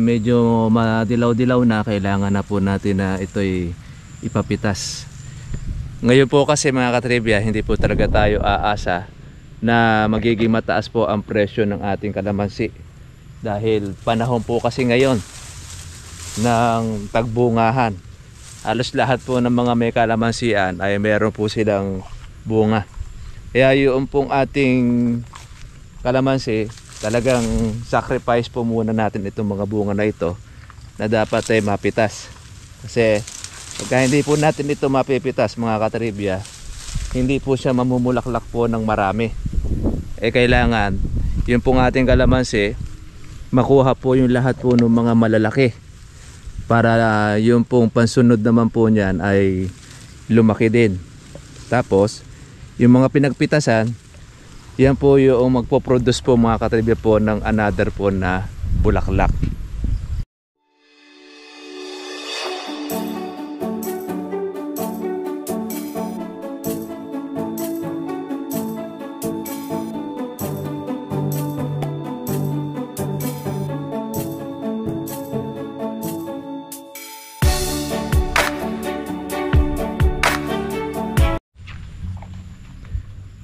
medyo madilaw-dilaw na, kailangan na po natin na ito'y ipapitas. Ngayon po kasi mga katribya, hindi po talaga tayo aasa na magiging mataas po ang presyo ng ating kalamansi. Dahil panahon po kasi ngayon ng tagbungahan. Halos lahat po ng mga may kalamansian ay meron po silang bunga. Kaya yung pong ating kalamansi, talagang sacrifice po muna natin itong mga bunga na ito na dapat ay mapitas. Kasi pagka hindi po natin ito mapipitas mga katribya, hindi po siya mamumulaklak po ng marami. Kailangan yung pong ating kalamansi makuha po yung lahat po ng mga malalaki para yung pong pansunod naman po niyan ay lumaki din. Tapos yung mga pinagpitasan, yan po yung magpo-produce po mga katribya po ng another po na bulaklak.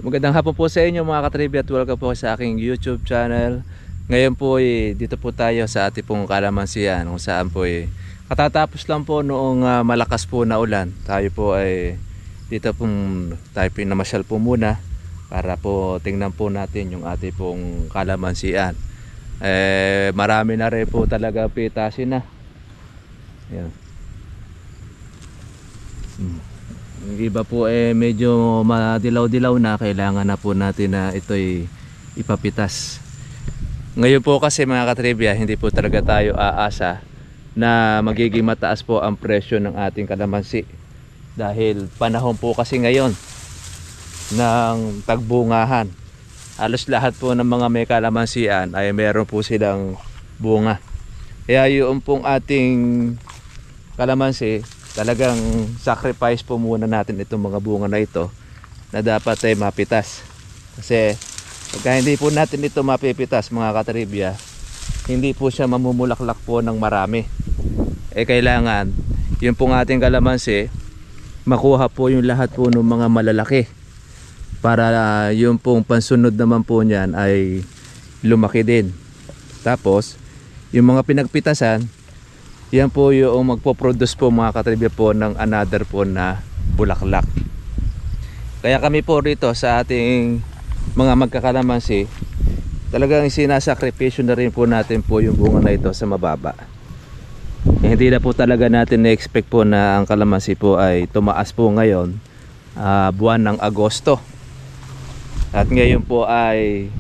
Magandang hapon po sa inyo mga katribya at welcome po sa aking YouTube channel. Ngayon po dito po tayo sa ating pong kalamansian, kung saan po katatapos lang po noong malakas po na ulan. Tayo po ay dito pong tayo pinamasyal po muna para po tingnan po natin yung ating pong kalamansian. Marami na rin po talaga pitasin na. Ayan. Yung iba po medyo madilaw-dilaw na, kailangan na po natin na ito'y ipapitas. Ngayon po kasi mga katribya, hindi po talaga tayo aasa na magiging mataas po ang presyo ng ating kalamansi. Dahil panahon po kasi ngayon ng tagbungahan. Halos lahat po ng mga may kalamansian ay meron po silang bunga. Kaya yung pong ating kalamansi, talagang sacrifice po muna natin itong mga bunga na ito na dapat ay mapitas. Kasi pagka hindi po natin ito mapipitas mga katribya, hindi po siya mamumulaklak po ng marami. Kailangan yung pong ating kalamansi makuha po yung lahat po ng mga malalaki para yung pong pansunod naman po niyan ay lumaki din. Tapos yung mga pinagpitasan, yan po yung magpo-produce po mga katribya po ng another po na bulaklak. Kaya kami po rito sa ating mga magkakalamansi, talagang sinasakripisyo na rin po natin po yung bunga na ito sa mababa. Hindi na po talaga natin na-expect po na ang kalamansi po ay tumaas po ngayon, buwan ng Agosto. At ngayon po ay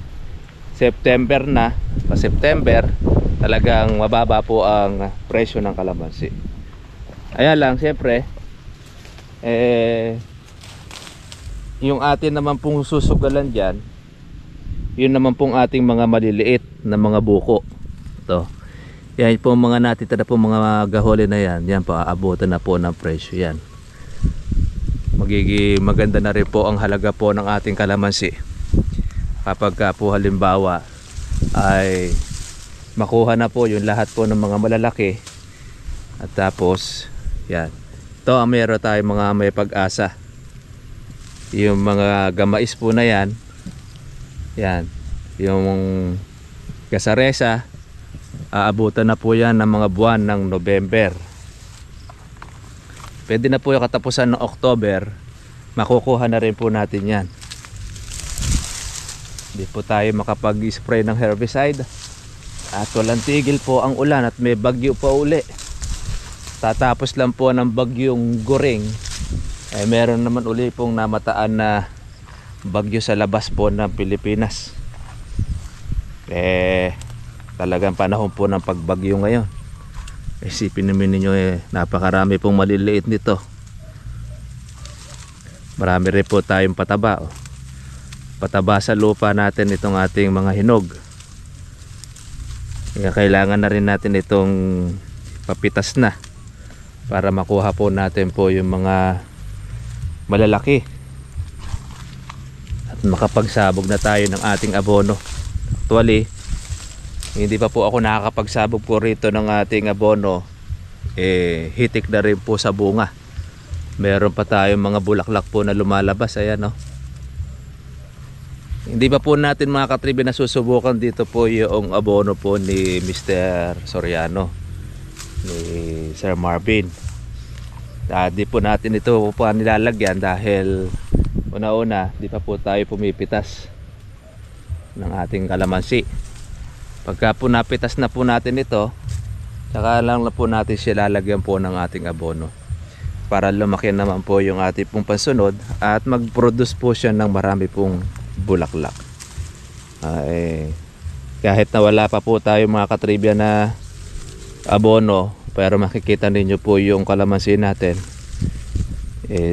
September na, pa-September, talagang mababa po ang presyo ng kalamansi. Ayan lang, siyempre yung atin naman pong susugalan dyan, yun naman pong ating mga maliliit na mga buko. Ito, yan po mga natitira po mga gahuli na yan. Yan po, aabutan na po ng presyo yan. Magiging maganda na rin po ang halaga po ng ating kalamansi kapag po halimbawa ay makuha na po yung lahat po ng mga malalaki. At tapos yan, ito ang meron tayo mga may pag-asa. Yung mga gamais po na yan, yan, yung kasaresa, aabutan na po yan ng mga buwan ng November. Pwede na po yung katapusan ng October, makukuha na rin po natin yan. Hindi po tayo makapag-spray ng herbicide at walang tigil po ang ulan at may bagyo pa uli. Tatapos lang po ng bagyong Goring, meron naman uli pong namataan na bagyo sa labas po ng Pilipinas. Talagang panahon po ng pagbagyo ngayon. Isipin naman ninyo, napakarami pong maliliit nito. Marami rin po tayong pataba. Pataba sa lupa natin itong ating mga hinog. Kaya kailangan na rin natin itong papitas na para makuha po natin po yung mga malalaki at makapagsabog na tayo ng ating abono. Actually, Hindi pa po ako nakakapagsabog po rito ng ating abono. Hitik na rin po sa bunga. Meron pa tayong mga bulaklak po na lumalabas. Ayan, no? Hindi pa po natin mga katribe na susubukan dito po yung abono po ni Mr. Soriano, ni Sir Marvin. Di po natin ito po nilalagyan dahil una-una di pa po tayo pumipitas ng ating kalamansi. Pagka po napitas na po natin ito, saka lang na po natin siya lalagyan po ng ating abono para lumaki naman po yung ating pong pansunod at mag-produce po siya ng marami pong bulaklak. Kahit na wala pa po tayo mga katribya na abono, pero makikita ninyo po yung kalamansi natin,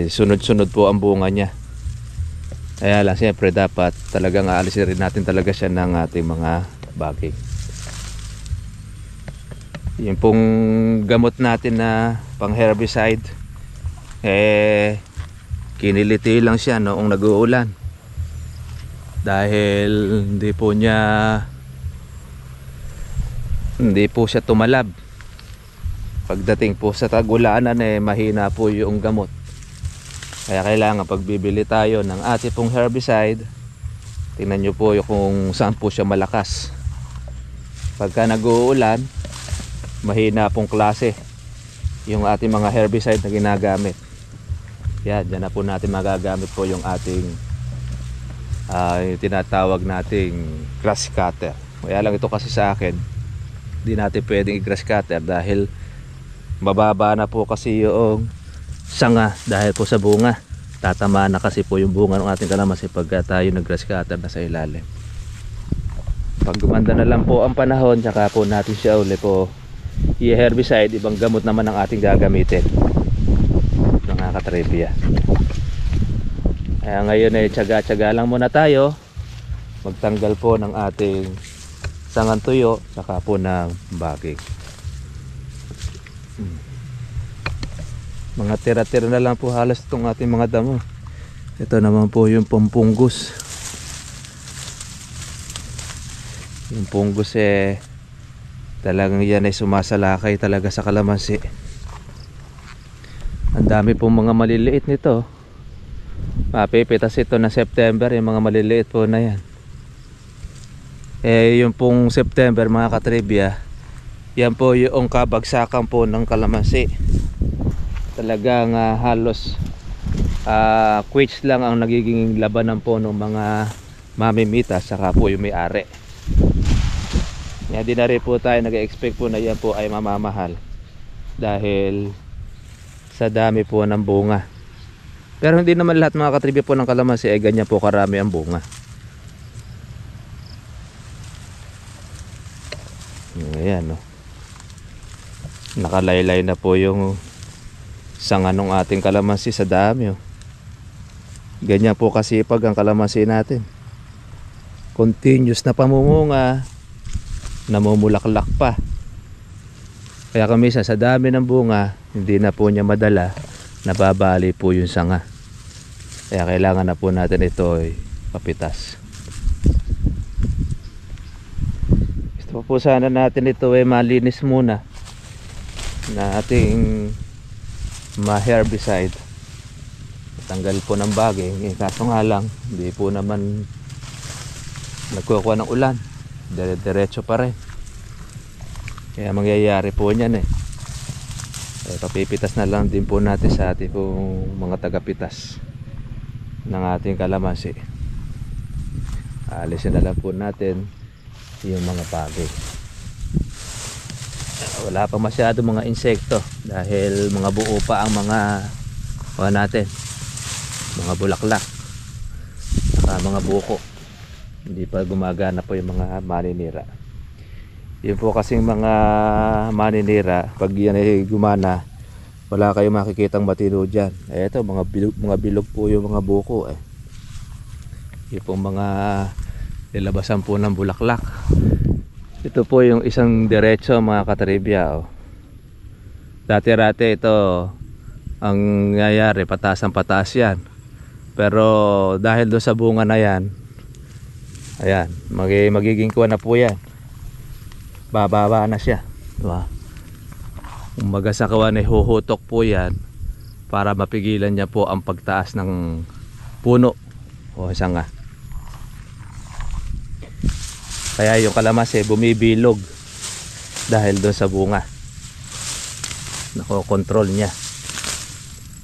sunod-sunod po ang bunga niya. Kaya lang siyempre dapat talagang aalisin rin natin talaga siya ng ating mga bagay. Yung pong gamot natin na pang herbicide, kiniliti lang siya noong nag-uulan dahil hindi po siya tumalab. Pagdating po sa tag-ulanan mahina po yung gamot. Kaya kailangan pagbibili tayo ng ating pong herbicide, tingnan nyo po kung saan po siya malakas. Pagka nag-uulan, mahina pong klase yung ating mga herbicide na ginagamit. Yan, dyan na po natin magagamit po yung ating yung tinatawag nating grass cutter. Kaya lang ito kasi sa akin, hindi natin pwedeng i-grass cutter dahil mababa na po kasi yung sanga dahil po sa bunga. Tatamaan na kasi po yung bunga ng ating kalamansi pagka tayo nag-grass cutter na sa ilalim. Pag gumanda na lang po ang panahon, tsaka po natin siya uli po i-herbicide. Ibang gamot naman ang ating gagamitin, mga katribya. Kaya ngayon tsaga-tsaga lang muna tayo magtanggal po ng ating sangan tuyo tsaka po ng baging. Mga tira-tira na lang po halos itong ating mga damo. Ito naman po yung pampunggus. Yung punggus talagang yan ay sumasalakay talaga sa kalamansi. Ang dami pong mga maliliit nito. Mapipitas ito na September, yung mga maliliit po na yan. Yung pong September mga katribya, yan po yung kabagsakan po ng kalamansi. Talagang halos quits lang ang nagiging labanan po ng mga mamimitas saka po yung may-ari. Kaya di na rin po tayo nag-expect po na yan po ay mamamahal dahil sa dami po ng bunga. Pero hindi naman lahat mga katribya po ng kalamansi ay ganyan po karami ang bunga. Ayan, no? Nakalaylay na po yung sanga ng ating kalamansi sa dami. Ganyan po kasi pag ang kalamansi natin. Continuous na pamumunga, namumulaklak pa. Kaya kami sa dami ng bunga, hindi na po niya madala, nababali po yung sanga. Kaya kailangan na po natin ito papitas. Gusto po sana natin ito malinis muna na ating ma-herbicide. Tanggal po ng bagay. Kaso nga lang, hindi po naman nagkukuha ng ulan. Diretso pa rin. Kaya mangyayari po niyan papipitas na lang din po natin sa ating pong mga tagapitas ng ating kalamansi. Alisin na lang po natin yung mga bagay. Wala pa masyado mga insekto dahil mga buo pa ang mga natin, mga bulaklak saka mga buko. Hindi pa gumagana po yung mga maninira. Yun po kasing mga maninira, pag yan ay gumana, wala kayong makikitang matino dyan. Ito mga bilog po yung mga buko yung pong mga nilabasan po ng bulaklak. Ito po yung isang diretso mga katribya. Dati-rati ito ang nangyayari, pataas yan. Pero dahil doon sa bunga na yan, ayan, magiging kuha na po yan. bababa na siya, diba? Kumbaga sa kawan ay huhutok po yan para mapigilan niya po ang pagtaas ng puno o sanga. Kaya yung kalamansi bumibilog dahil doon sa bunga, nakokontrol niya.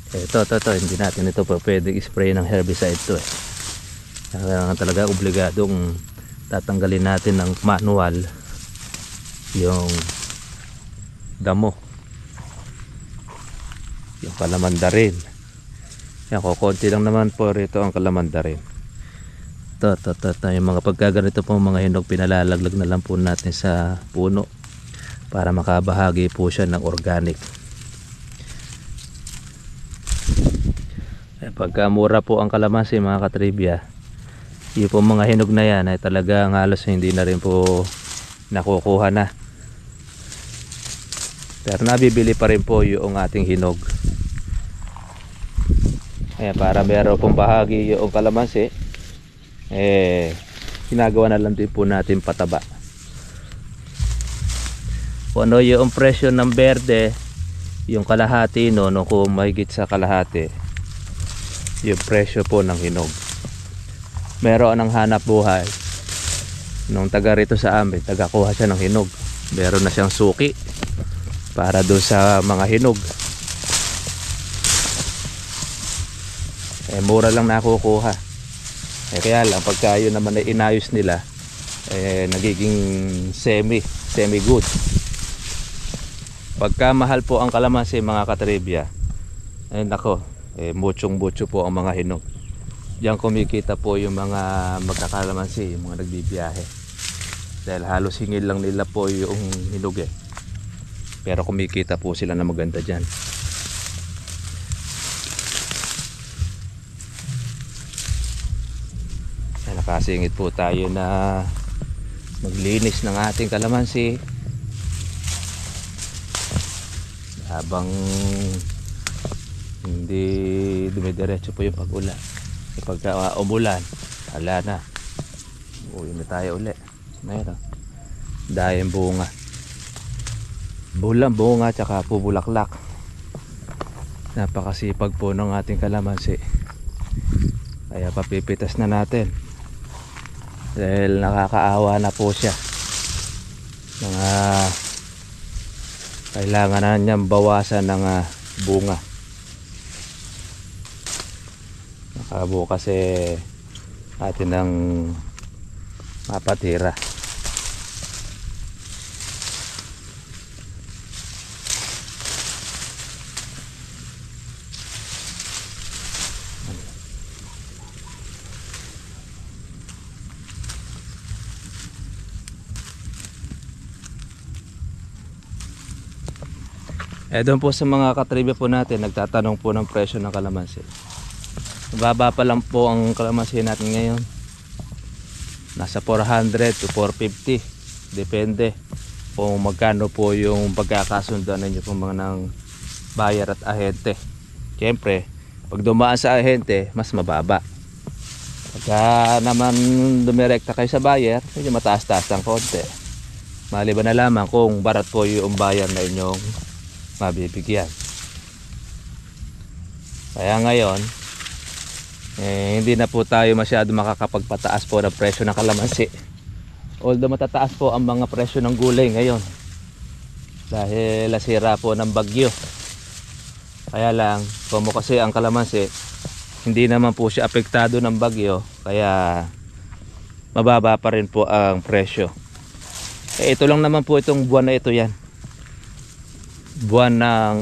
Ito, hindi natin ito po pwedeng spray ng herbicide to eh. Kaya talaga obligadong tatanggalin natin ng manual yung damo, yung kalamandarin. Yan, kukunti lang naman po rito ang kalamandarin. Ito, yung mga pagkaganito po mga hinog, pinalalaglag na lang po natin sa puno para makabahagi po siya ng organic. Pagka mura po ang kalamansi mga katribya, yung po mga hinog na yan ay talagang halos hindi na rin po nakukuha na. Pero nabibili pa rin po yung ating hinog. Kaya para meron pong bahagi yung kalamansi, ginagawa na lang din po natin pataba. Kung ano yung presyo ng berde, yung kalahati no, kung mahigit sa kalahati yung presyo po ng hinog. Meron ng hanap buhay nung taga rito sa amin, tagakuha siya ng hinog. Meron na siyang suki para doon sa mga hinog. Mura lang nakukuha. Kaya lang pagka yun naman ay inayos nila, nagiging semi good. Pagka mahal po ang kalamansi mga katribya, nako, muchong-mucho po ang mga hinog. Diyan kumikita po yung mga magkakalamansi, yung mga nagbibiyahe. Dahil halos hingil lang nila po yung hinog eh. Pero kumikita po sila na maganda dyan. Nakasingit po tayo na maglinis ng ating kalamansi habang hindi dumidiretso po yung pag-ulan. Pagka umulan, ala na, uwi na tayo uli. Mayroon dahil bunga tsaka po bulaklak. Napakasipag po ng ating kalamansi, kaya papipitas na natin dahil nakakaawa na po siya. Kailangan na niyang bawasan ng bunga. Nakabukas atin ang mapatira. Doon po sa mga katribya po natin, nagtatanong po ng presyo ng kalamansi. Baba pa lang po ang kalamansi natin ngayon. Nasa 400 to 450. Depende kung magkano po yung pagkakasunduan ninyo po mga ng buyer at ahente. Siyempre, pag dumaan sa ahente, mas mababa. Pagka naman dumirekta kayo sa buyer, medyo mataas-taas ang konti. Maliban na lamang kung barat po yung buyer na inyong mabibigyan. Kaya ngayon hindi na po tayo masyado makakapagpataas po ng presyo ng kalamansi. Although matataas po ang mga presyo ng gulay ngayon dahil nasira po ng bagyo. Kaya lang kung kasi ang kalamansi hindi naman po siya apektado ng bagyo, kaya mababa pa rin po ang presyo. Ito lang naman po itong buwan na ito, yan buwan ng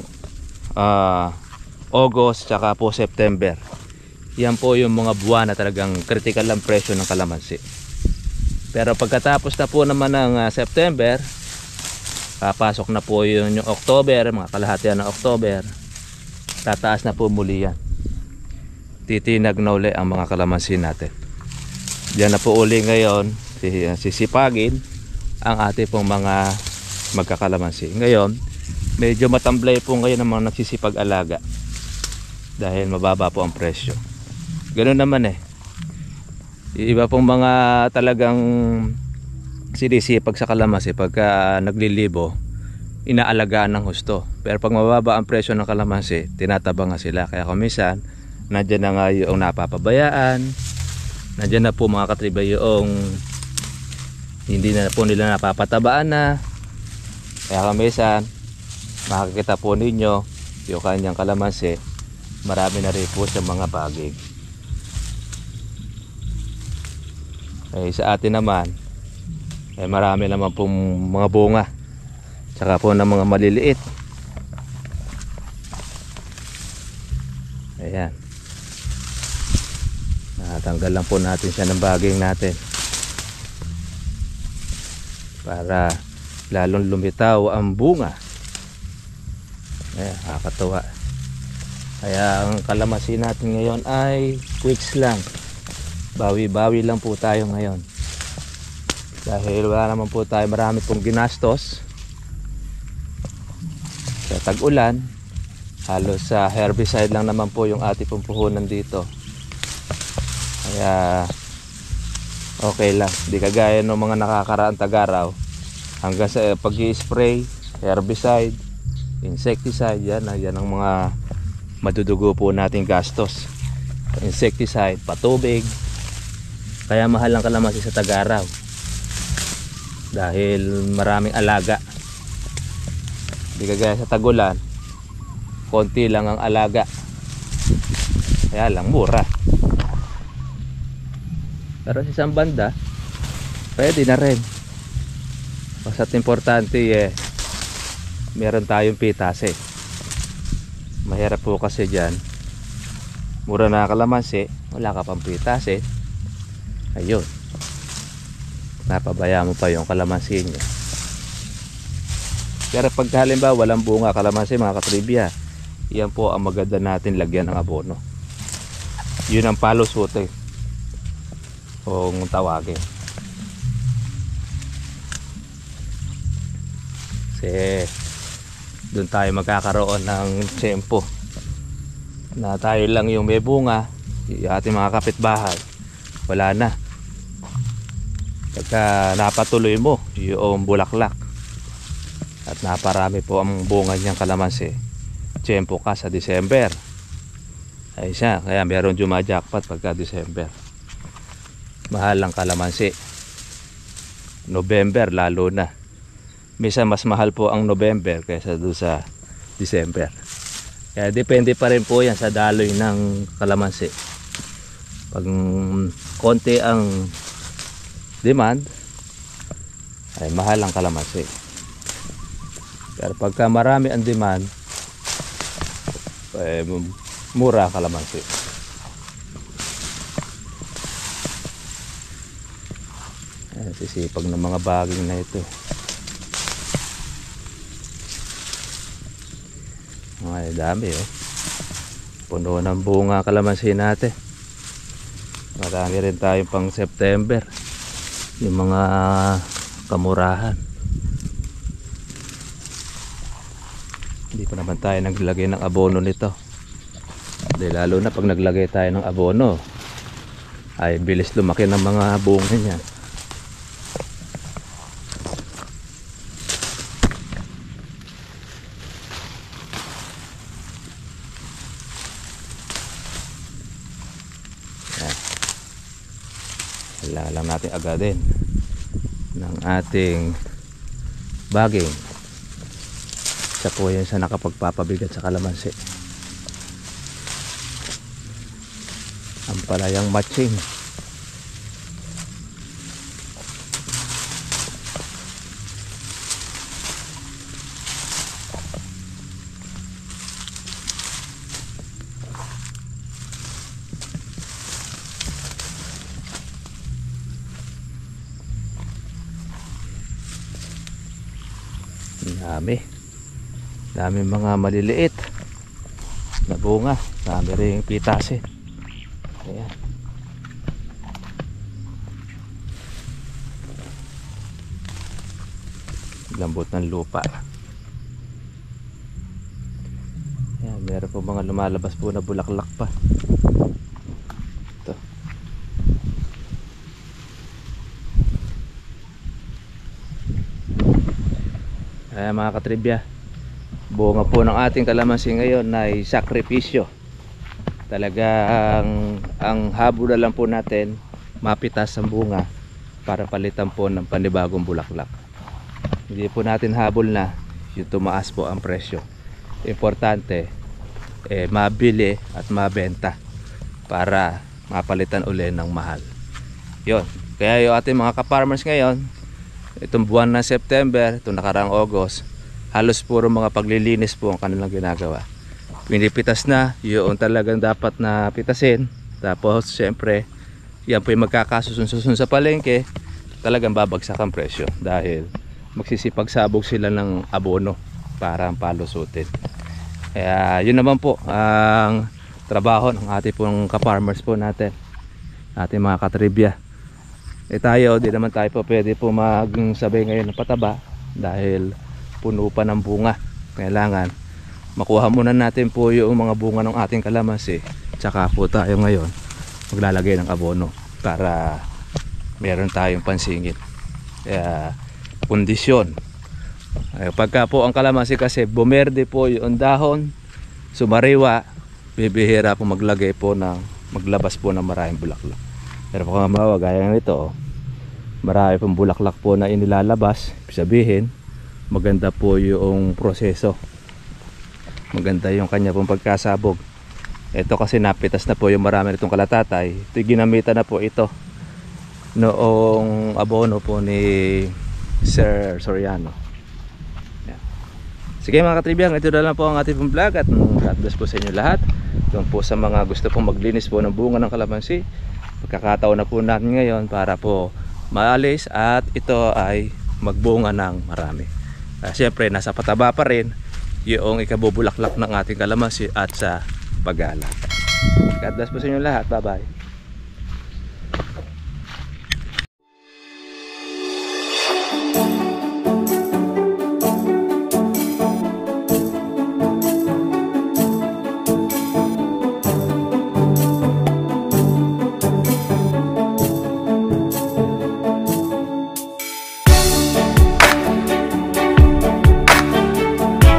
August tsaka po September. Yan po yung mga buwan na talagang critical ang presyo ng kalamansi. Pero pagkatapos na po naman ng September, papasok na po yung October, mga kalahatian ng October, tataas na po muli yan. Titinag na uli ang mga kalamansi natin. Diyan na po uli ngayon sisipagin ang ating pong mga magkakalamansi. Ngayon medyo matamblay po ngayon ang mga nagsisipag-alaga dahil mababa po ang presyo. Ganoon naman iba pong mga talagang sinisipag sa kalamansi pagka naglilibo, inaalagaan ng husto. Pero pag mababa ang presyo ng kalamansi, tinatabang nga sila. Kaya kung minsan, nandyan na nga yung napapabayaan, nandyan na po mga katriba yung hindi na po nila napapatabaan na. Kaya kung minsan, makikita po ninyo yung kanyang kalamansi, marami na rin po sa mga baging. Eh, sa atin naman, marami naman pong mga bunga, tsaka po ng mga maliliit. Ayan, natanggal lang po natin siya ng baging natin para lalong lumitaw ang bunga. Ayan, nakakatuwa. Kaya ang kalamansi natin ngayon ay tweaks lang, bawi-bawi lang po tayo ngayon dahil wala naman po tayo marami pong ginastos sa tag-ulan. Halos sa herbicide lang naman po yung ating pong puhunan dito, kaya okay lang. Di kagaya ng mga nakakaraang tag-araw, hanggang sa pag-i-spray, herbicide, insecticide, yan ang mga madudugo po nating gastos. Insecticide, patubig. Kaya mahal ang kalamansi sa tag-araw dahil maraming alaga. Di kagaya sa tag-ulan, konti lang ang alaga, kaya lang mura. Pero sa isang banda, pwede na rin. Basta't importante meron tayong pitas eh. Mahirap po kasi dyan, mura na kalamansi, wala ka pang pitas eh. Ayun, napabaya mo pa yung kalamansi nyo. Pero pag halimbawa walang bunga kalamansi mga katribya, yan po ang maganda natin lagyan ng abono. Yun ang palusute kung tawagin. Kasi doon tayo magkakaroon ng tiyempo na tayo lang yung may bunga, yung ating mga kapitbahay wala na. Pagka napatuloy mo yung bulaklak at naparami po ang bunga niyang kalamansi, tiyempo ka sa December, ay siya, kaya meron jumajackpot pagka December. Mahal ang kalamansi. November lalo na, minsan mas mahal po ang November kaysa doon sa December. Kaya depende pa rin po yan sa daloy ng kalamansi. Pag konti ang demand, ay mahal ang kalamansi. Pero pagka marami ang demand, mura kalamansi. Ayan, sisipag ng mga baging na ito. Ay, dami oh. Puno ng bunga kalamansi natin. Marami rin tayong pang September, yung mga kamurahan. Hindi pa naman tayo naglagay ng abono nito. Dahil lalo na pag naglagay tayo ng abono, ay bilis lumaki ng mga bunga niya. Kailangan lang natin agadin ng ating baging. Isa po yan sa nakapagpapabigat sa kalamansi, ang palayang matching. Dami mga maliliit na bunga, dami rin pitasin. Ayan, lambot ng lupa. Ayan, meron po mga lumalabas po na bulaklak pa. Ito. mga katribya. Bunga po ng ating kalamansi ngayon ay sakripisyo. Talagang ang habol na lang po natin mapitas ang bunga para palitan po ng panibagong bulaklak. Hindi po natin habol na yung tumaas po ang presyo. Importante mabili at mabenta para mapalitan uli ng mahal. Yon. Kaya yung ating mga ka-farmers ngayon, itong buwan ng September, itong nakaraang August, halos puro mga paglilinis po ang kanilang ginagawa. Pinipitas na yung talagang dapat na pitasin. Tapos syempre yan po yung magkakasusun sa palengke, talagang babagsak ang presyo dahil magsisipagsabog sila ng abono para ang palusutin. Kaya yun naman po ang trabaho ng ating pong ka-farmers po natin, ating mga katribya. Tayo, di naman tayo po pwede po magsabay ngayon ng pataba dahil puno pa ng bunga. Kailangan makuha muna natin po yung mga bunga ng ating kalamansi, tsaka po tayo ngayon maglalagay ng abono para meron tayong pansingit. Kaya kondisyon, pagka po ang kalamansi kasi bumerde po yung dahon, sumariwa, bibihira po maglagay po ng maglabas po ng maraming bulaklak. Pero kung halimbawa gaya nito, marami pong bulaklak po na inilalabas, sabihin maganda po yung proseso, maganda yung kanya pong pagkasabog. Ito kasi napitas na po yung marami nitong kalatatay. Ito ginamitan na po ito noong abono po ni Sir Soriano. Yan. Sige mga katribyan, ito na lang po ang ating pong vlog at God bless po sa inyo lahat. Doon po sa mga gusto pong maglinis po ng bunga ng kalamansi, pagkakataon na po natin ngayon para po maalis at ito ay magbunga ng marami. Siyempre nasa pataba pa rin yung ikabubulaklak ng ating kalamansi at sa pag-aalaga. God bless po sa inyo lahat. Bye bye.